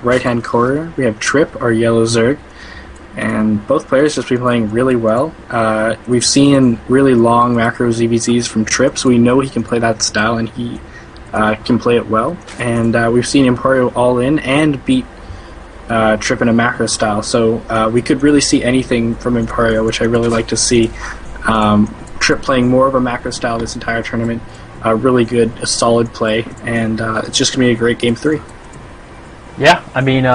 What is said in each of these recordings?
right-hand corner, we have Tripp, our yellow Zerg, and both players just be playing really well. We've seen really long macro ZVZs from Tripp, so we know he can play that style, and he can play it well. And we've seen Emporio all in and beat Tripp in a macro style, so we could really see anything from Emporio, which I really like to see. Tripp playing more of a macro style this entire tournament, really good, a solid play, and it's just going to be a great Game 3. Yeah, I mean,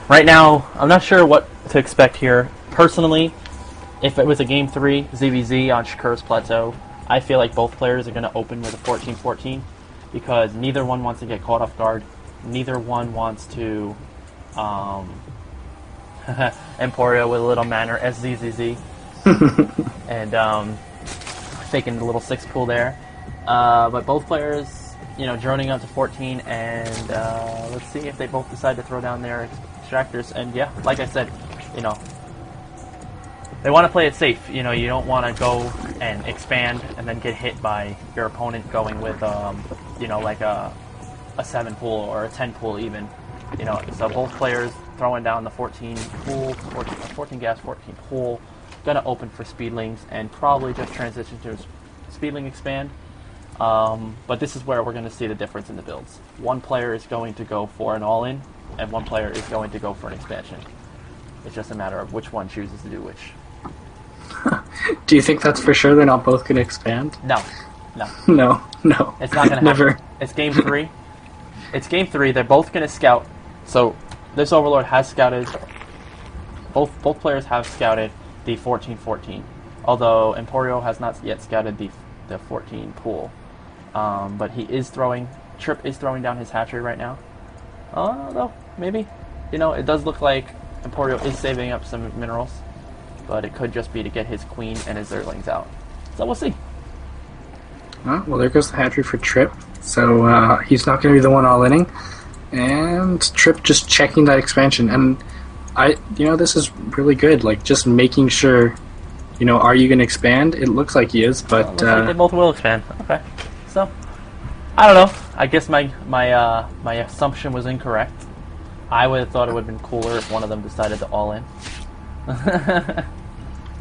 right now, I'm not sure what to expect here. Personally, if it was a Game 3 ZVZ on Shakur's Plateau, I feel like both players are going to open with a 14-14, because neither one wants to get caught off guard. Neither one wants to Emporio with a little manner, SZZZ, and faking the little 6 pool there. But both players, droning up to 14, and let's see if they both decide to throw down their extractors. And yeah, like I said, they want to play it safe. You don't want to go and expand and then get hit by your opponent going with, like a 7 pool or a 10 pool even. So both players throwing down the 14 pool, 14 gas, 14 pool, gonna open for speedlings and probably just transition to speedling expand. But this is where we're going to see the difference in the builds. One player is going to go for an all-in, and one player is going to go for an expansion. It's just a matter of which one chooses to do which. Do you think that's for sure they're not both going to expand? No. No. It's not going to happen. Never. It's Game 3. It's Game 3. They're both going to scout. So this Overlord has scouted. Both players have scouted the 14-14. Although Emporio has not yet scouted the 14 pool. But he is throwing. Tripp is throwing down his hatchery right now. Though, maybe. It does look like Emporio is saving up some minerals. But it could just be to get his queen and his Zerglings out. So we'll see. Well, there goes the hatchery for Tripp. So he's not going to be the one all-inning. And Tripp just checking that expansion. And this is really good. Like, just making sure, are you going to expand? It looks like he is, but... looks like they both will expand. Okay. So, I don't know. I guess my assumption was incorrect. I would have thought it would have been cooler if one of them decided to all-in.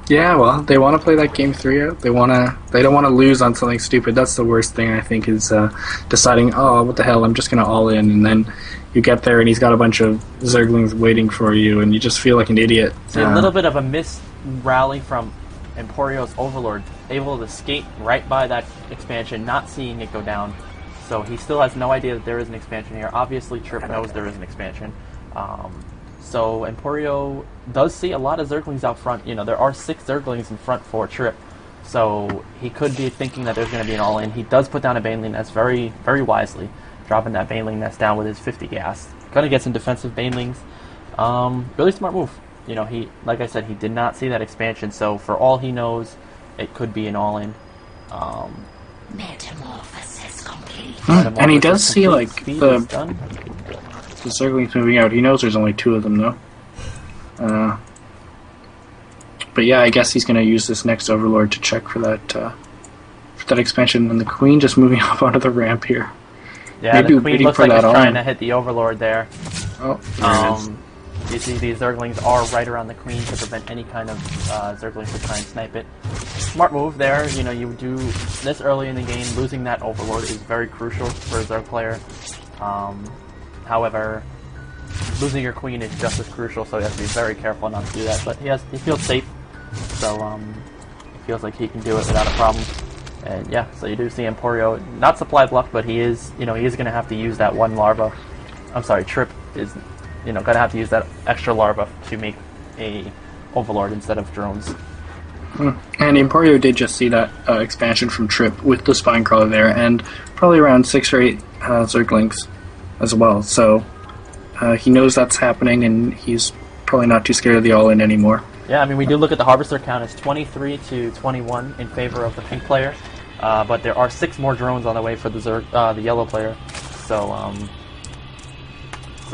Yeah, well, they want to play that Game 3 out. They don't want to lose on something stupid. That's the worst thing, I think, is deciding, oh, what the hell, I'm just going to all-in, and then you get there and he's got a bunch of Zerglings waiting for you, and you just feel like an idiot. See, a little bit of a missed rally from Emporio's Overlord, able to skate right by that expansion, not seeing it go down. So he still has no idea that there is an expansion here. Obviously, Tripp knows there is an expansion. So Emporio does see a lot of Zerglings out front. There are 6 Zerglings in front for Tripp. So he could be thinking that there's going to be an all-in. He does put down a Baneling Nest very, very wisely, dropping that Baneling Nest down with his 50 gas. Going to get some defensive Banelings. Really smart move. He, like I said, he did not see that expansion. So for all he knows, it could be an all-in. Metamorphosis complete. And he does see, like, Speed the is done. Zerglings moving out. He knows there's only 2 of them, though. But yeah, I guess he's going to use this next Overlord to check for that expansion, and the Queen just moving up onto the ramp here. Yeah, the Queen looks like it's trying to hit the Overlord there. Oh, there it is. You see these Zerglings are right around the Queen to prevent any kind of Zerglings to try and snipe it. Smart move there. You do this early in the game. Losing that Overlord is very crucial for a Zerg player. However, losing your Queen is just as crucial, so you have to be very careful not to do that. But he feels safe, so he feels like he can do it without a problem. And yeah, so you do see Emporio not supply block, but he is going to have to use that one larva. I'm sorry, Tripp is going to have to use that extra larva to make a Overlord instead of drones. And Emporio did just see that expansion from Tripp with the Spinecrawler there, and probably around 6 or 8 Zerglings as well. So he knows that's happening, and he's probably not too scared of the all-in anymore. Yeah, I mean, we do look at the Harvester count as 23 to 21 in favor of the pink player, but there are 6 more drones on the way for the yellow player. So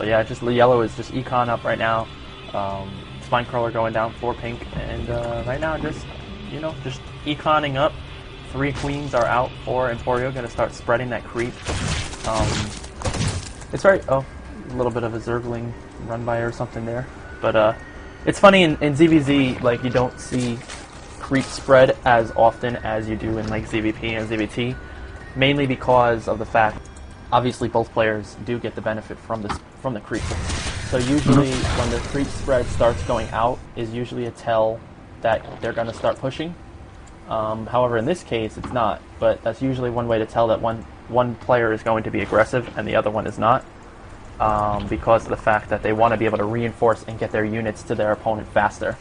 yeah, just the yellow is just econ up right now. Spinecrawler going down for pink, and right now just econing up. 3 queens are out for Emporio, going to start spreading that creep. It's very A little bit of a Zergling run by or something there. But it's funny in ZVZ, like, you don't see creep spread as often as you do in like ZVP and ZVT, mainly because of the fact, obviously both players do get the benefit from the creep. So usually when the creep spread starts going out is usually a tell that they're going to start pushing. However, in this case, it's not. But that's usually one way to tell that one player is going to be aggressive and the other one is not, because of the fact that they want to be able to reinforce and get their units to their opponent faster.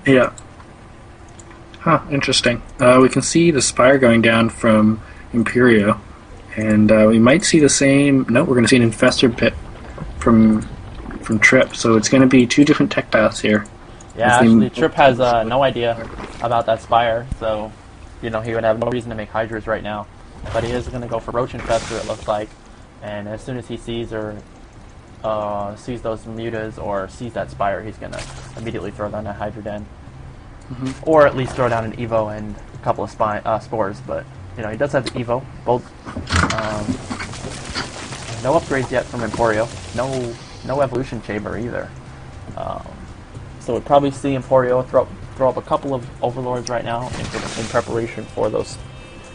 Yeah. Huh, interesting. We can see the Spire going down from Emporio, and we might see the same... No, we're going to see an Infestor Pit from Tripp, so it's going to be two different tech tiles here. Yeah, actually, Tripp has no idea about that Spire, so, you know, he would have no reason to make Hydras right now. But he is going to go for Roach Infestor, it looks like, and as soon as he sees those mutas or sees that Spire, he's going to immediately throw down that Hydra Den. Or at least throw down an Evo and a couple of spores, but, you know, he does have the Evo. Both, no upgrades yet from Emporio. No Evolution Chamber either. So we'll probably see Emporio throw up a couple of Overlords right now in preparation for those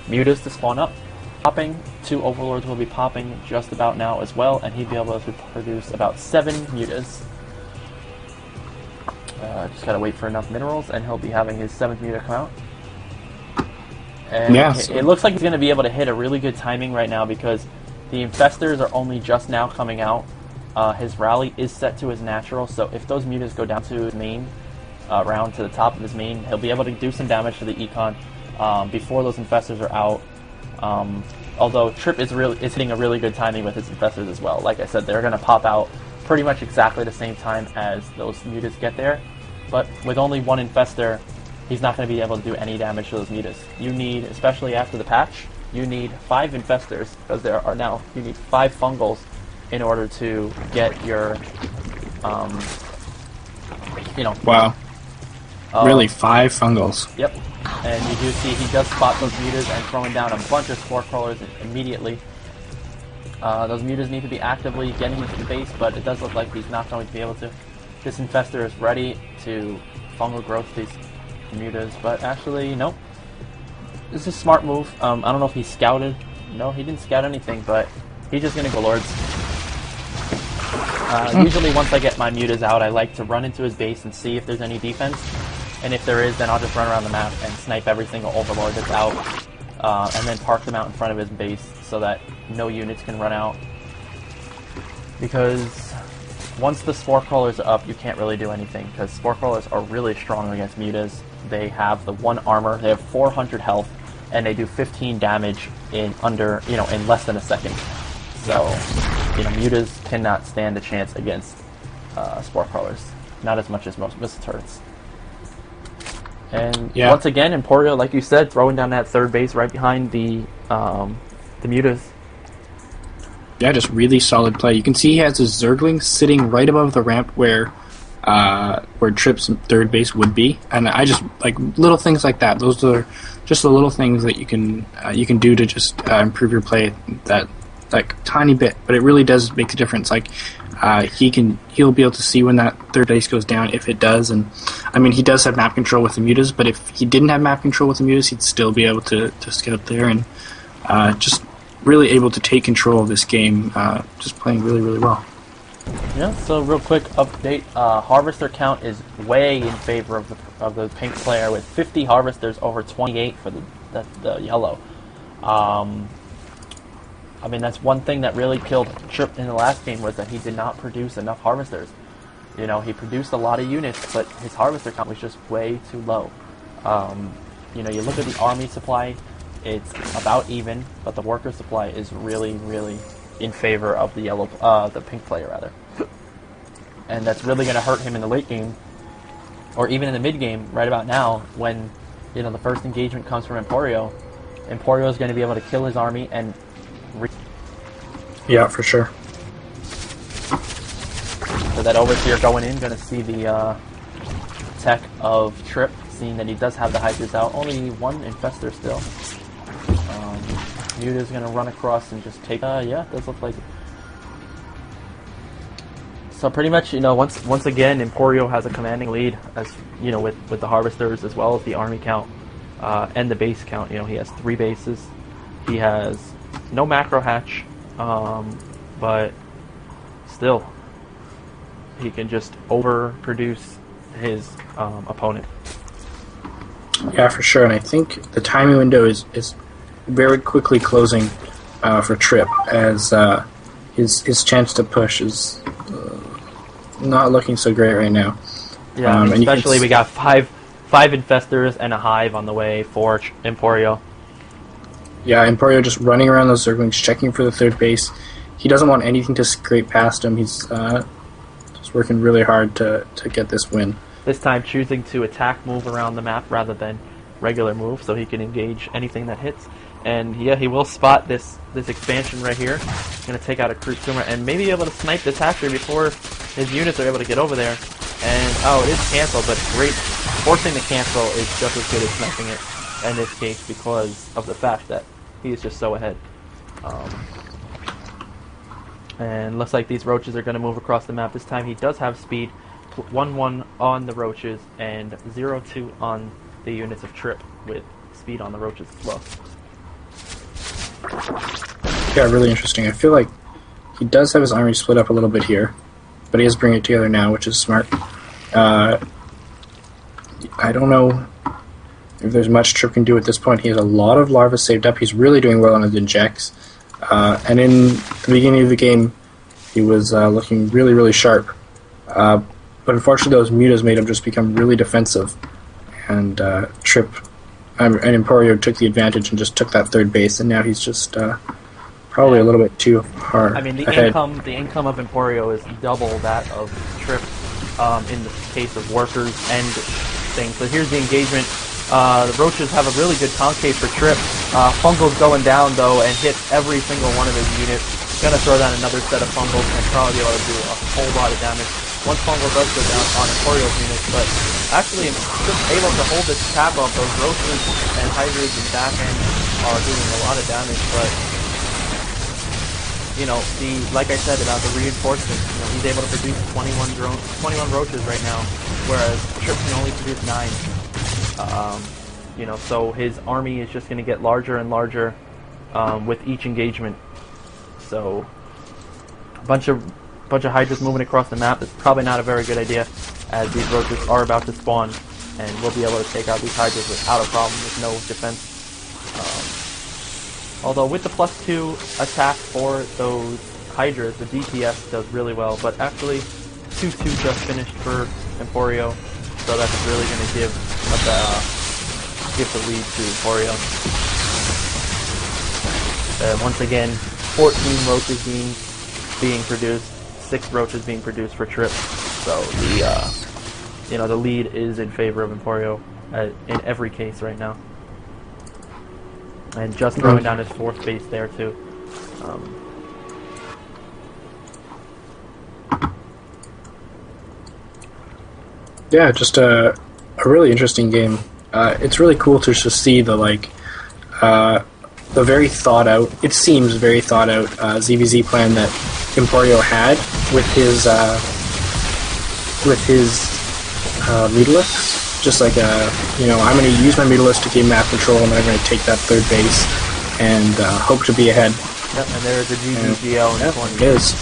mutas to spawn up. Popping, 2 Overlords will be popping just about now as well, and he'd be able to produce about 7 mutas. Just gotta wait for enough minerals, and he'll be having his 7th muta come out. And yeah, it looks like he's going to be able to hit a really good timing right now because the Infestors are only just now coming out. His rally is set to his natural, so if those mutas go down to his main, round to the top of his main, he'll be able to do some damage to the Econ before those Infestors are out. Although Tripp is hitting a really good timing with his Infestors as well. Like I said, they're going to pop out pretty much exactly the same time as those mutas get there. But with only one Infestor, he's not going to be able to do any damage to those mutas. You need, especially after the patch, you need 5 Infestors, because you need 5 Fungals in order to get your, Wow. Really, 5 Fungals. Yep. And you do see he does spot those mutas and throwing down a bunch of Spore Crawlers immediately. Those mutas need to be actively getting into the base, but it does look like he's not going to be able to. This Infestor is ready to fungal growth these mutas, but actually, nope. This is a smart move. I don't know if he scouted. No, he didn't scout anything, but he's just going to go Lords. Usually once I get my mutas out, I like to run into his base and see if there's any defense. And if there is, then I'll just run around the map and snipe every single Overlord that's out. And then park them out in front of his base so that no units can run out. Because once the Spore Crawlers are up, you can't really do anything, because Spore Crawlers are really strong against mutas. They have the 1 armor, they have 400 health, and they do 15 damage in less than a second. So, mutas cannot stand a chance against Spore Crawlers. Not as much as most missile turrets. And once again, Emporio, like you said, throwing down that 3rd base right behind the mutas. Yeah, just really solid play. You can see he has his Zergling sitting right above the ramp where Tripp's 3rd base would be, and I just like little things like that. Those are just the little things that you can do to just improve your play that like tiny bit, but it really does make a difference. Like he'll be able to see when that 3rd base goes down if it does, and I mean he does have map control with the mutas, but if he didn't have map control with the mutas, he'd still be able to scout there and just really able to take control of this game, just playing really, really well. Yeah, so real quick update, Harvester count is way in favor of the pink player with 50 Harvesters over 28 for the yellow. I mean, that's one thing that really killed Tripp in the last game, was that he did not produce enough Harvesters. He produced a lot of units, but his Harvester count was just way too low. You look at the army supply, it's about even, but the worker supply is really, really in favor of the pink player rather. And that's really going to hurt him in the late game, or even in the mid game right about now, when the first engagement comes from Emporio. Emporio is going to be able to kill his army and yeah, for sure. So that Overseer going in, going to see the tech of Tripp, seeing that he does have the Hydras out. Only 1 Infestor still. Muta's going to run across and just take... yeah, it does look like So pretty much, once again, Emporio has a commanding lead, as with the harvesters as well as the army count and the base count. He has 3 bases. He has no macro hatch, but still, he can just overproduce his opponent. Yeah, for sure. And I think the timing window is very quickly closing for Tripp, as his chance to push is not looking so great right now. Yeah, especially we got five infestors and a hive on the way for Emporio. Yeah, Emporio just running around those zerglings, checking for the 3rd base. He doesn't want anything to scrape past him. He's just working really hard to get this win. This time choosing to attack move around the map rather than regular move, so he can engage anything that hits. And yeah, he will spot this expansion right here. He's going to take out a Crude Tumor and maybe be able to snipe this hatchery before his units are able to get over there. And oh, it is canceled, but great. Forcing the cancel is just as good as sniping it in this case because of the fact that he is just so ahead. And looks like these roaches are going to move across the map. This time he does have speed, 1-1 on the roaches and 0-2 on the units of Tripp with speed on the roaches as well. Yeah, really interesting. I feel like he does have his army split up a little bit here, but he is bringing it together now, which is smart. I don't know if there's much Tripp can do at this point. He has a lot of larvae saved up. He's really doing well on his injects. And in the beginning of the game, he was looking really, really sharp. But unfortunately, those mutas made him just become really defensive. And Tripp and Emporio took the advantage and just took that 3rd base, and now he's just probably a little bit too hard. I mean, the income of Emporio is double that of Tripp in the case of workers and things. So here's the engagement. The roaches have a really good concave for Tripp. Fungal's going down though and hits every single one of his units. Gonna throw down another set of Fungals and probably be able to do a whole lot of damage once Fungal does go down on Emporio's units. But actually, just able to hold this tap up. Those roaches and hydras and back end are doing a lot of damage. But like I said about the reinforcements, he's able to produce 21 roaches right now, whereas Tripp can only produce 9. So his army is just going to get larger and larger with each engagement. So a bunch of hydras moving across the map is probably not a very good idea, as these roaches are about to spawn, and we'll be able to take out these hydras without a problem with no defense. Although with the +2 attack for those hydras, the DPS does really well. But actually, 2-2 just finished for Emporio, so that's really going to give the lead to Emporio. Once again, 14 roaches being produced, 6 roaches being produced for Tripp. So the lead is in favor of Emporio in every case right now. And just throwing down his 4th base there too. Yeah, just a really interesting game. It's really cool to just see the very thought out. It seems very thought out ZVZ plan that Emporio had with his Mutalisks. Just like I'm going to use my Mutalisks to gain map control, and I'm going to take that 3rd base and hope to be ahead. Yep, and there's a GGGL in 20. It is.